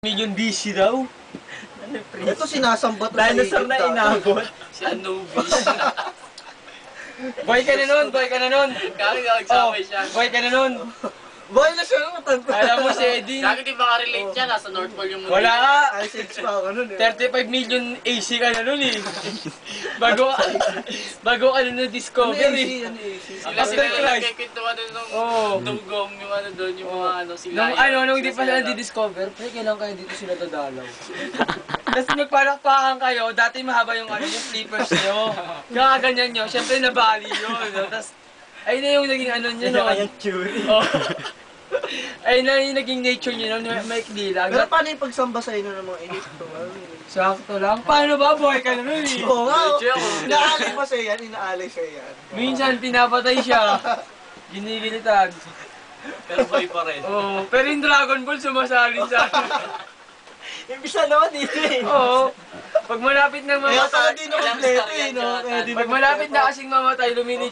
Million BC daw. Ito sinasambat na Dinosaur na inabot. Si Anubis. Boy ka na nun, boy ka na nun. Kami nagsabay siya. Boy ka na nun. Boy na siya naman tanda. Alam mo si Eddie. Kami di makarelate siya, nasa North Pole yung mundo. Wala ka. Ice Age pa ako nun eh. 35 million AC ka na nun eh. Bago ka na na-discover eh. Ano AC? Sila After lang Christ. nagkikwentuhan nung Oo. dugong, yung ano doon, yung mga ano sila. Nung hindi pa sila di-discover, pre, kailan kaya dito sila dadalaw? Tapos nagpalakpakan kayo, dati mahaba yung ano, yung flippers nyo. Kakaganyan nyo, syempre nabali yun. No? Tapos, ayun na yung naging ano nyo, no? Kaya theory. Oh. Ayun na yung naging nature nyo, no? May lang. Pero paano yung pagsamba sa inyo ng mga init ko? Sakto lang. Paano ba, boy ka na nun eh? Oo nga. Medyo ako. Inaalay pa sa'yo yan, inaalay sa'yo yan. Minsan, pinapatay siya. Ginigilitan. Pero boy pa rin. Oo. Pero yung Dragon Ball, sumasali sa Imbisa naman dito eh. Oo. Pag malapit na Kaya pala mamatay, di na kompleto eh, no? Kaya di na pag malapit na kasing mamatay, lumili